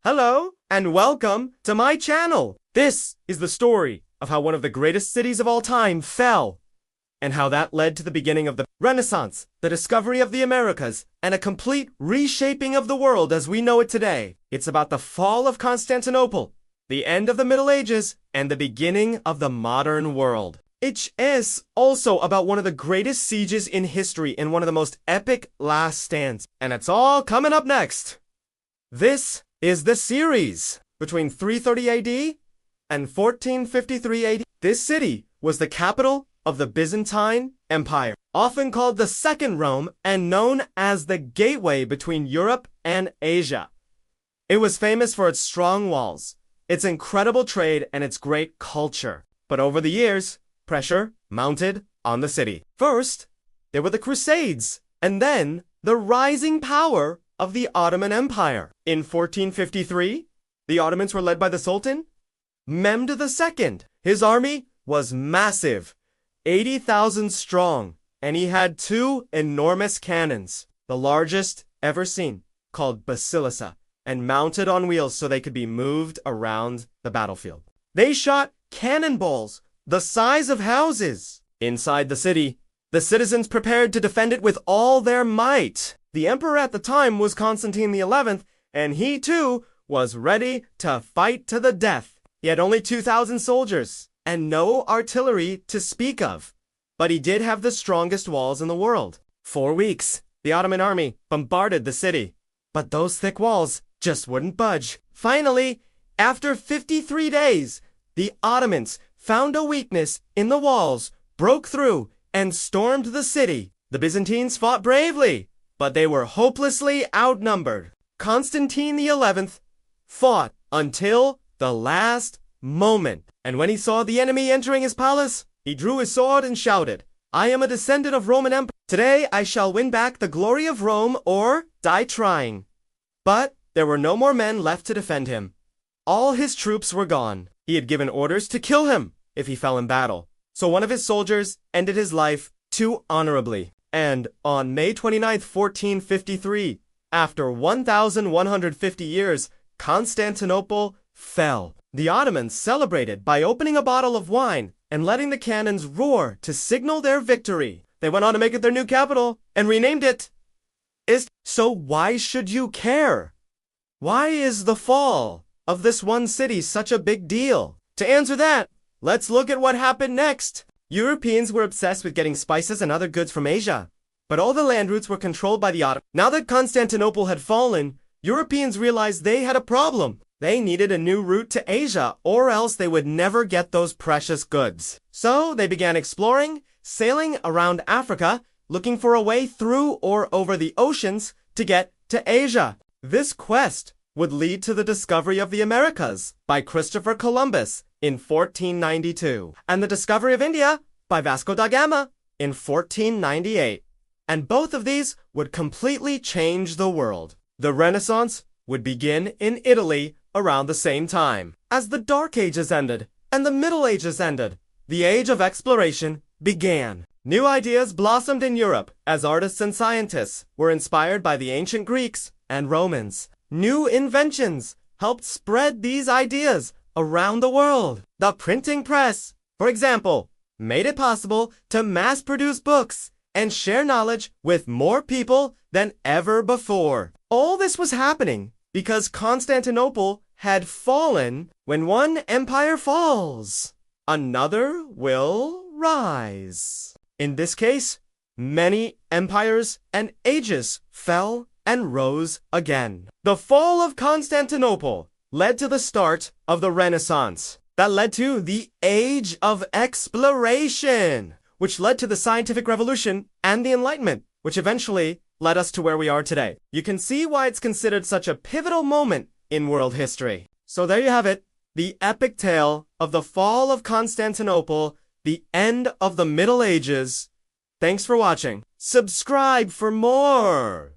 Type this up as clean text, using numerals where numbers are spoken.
Hello, and welcome to my channel. This is the story of how one of the greatest cities of all time fell, and how that led to the beginning of the Renaissance, the discovery of the Americas, and a complete reshaping of the world as we know it today. It's about the fall of Constantinople, the end of the Middle Ages, and the beginning of the modern world. It is also about one of the greatest sieges in history and one of the most epic last stands. And it's all coming up next. This is the series between 330 AD and 1453 AD. This city was the capital of the Byzantine Empire, often called the Second Rome and known as the gateway between Europe and Asia. It was famous for its strong walls, its incredible trade, and its great culture. But over the years, pressure mounted on the city. First, there were the Crusades, and then the rising power of the Ottoman Empire. In 1453, the Ottomans were led by the Sultan, Mehmed II. His army was massive, 80,000 strong, and he had two enormous cannons, the largest ever seen, called basilicas, and mounted on wheels so they could be moved around the battlefield. They shot cannonballs the size of houses. Inside the city, the citizens prepared to defend it with all their might. The emperor at the time was Constantine XI, and he too was ready to fight to the death. He had only 2,000 soldiers and no artillery to speak of, but he did have the strongest walls in the world. 4 weeks, the Ottoman army bombarded the city, but those thick walls just wouldn't budge. Finally, after 53 days, the Ottomans found a weakness in the walls, broke through, and stormed the city. The Byzantines fought bravely, but they were hopelessly outnumbered. Constantine XI fought until the last moment, and when he saw the enemy entering his palace, he drew his sword and shouted, "I am a descendant of Roman Emperor. Today I shall win back the glory of Rome or die trying." But there were no more men left to defend him. All his troops were gone. He had given orders to kill him if he fell in battle. So one of his soldiers ended his life too honorably. And on May 29th, 1453, after 1,150 years, Constantinople fell. The Ottomans celebrated by opening a bottle of wine and letting the cannons roar to signal their victory. They went on to make it their new capital and renamed it Ist. So why should you care? Why is the fall of this one city such a big deal? To answer that, let's look at what happened next. Europeans were obsessed with getting spices and other goods from Asia, but all the land routes were controlled by the Ottomans. Now that Constantinople had fallen, Europeans realized they had a problem. They needed a new route to Asia, or else they would never get those precious goods. So they began exploring, sailing around Africa, looking for a way through or over the oceans to get to Asia. This quest would lead to the discovery of the Americas by Christopher Columbus in 1492, and the discovery of India by Vasco da Gama in 1498. And both of these would completely change the world. The Renaissance would begin in Italy around the same time. As the Dark Ages ended and the Middle Ages ended, the Age of Exploration began. New ideas blossomed in Europe as artists and scientists were inspired by the ancient Greeks and Romans. New inventions helped spread these ideas around the world. The printing press, for example, made it possible to mass-produce books and share knowledge with more people than ever before. All this was happening because Constantinople had fallen. When one empire falls, another will rise. In this case, many empires and ages fell and rose again. The fall of Constantinople led to the start of the Renaissance. That led to the Age of Exploration, which led to the scientific revolution and the Enlightenment, which eventually led us to where we are today. You can see why it's considered such a pivotal moment in world history. So there you have it, the epic tale of the fall of Constantinople, the end of the Middle Ages. Thanks for watching. Subscribe for more!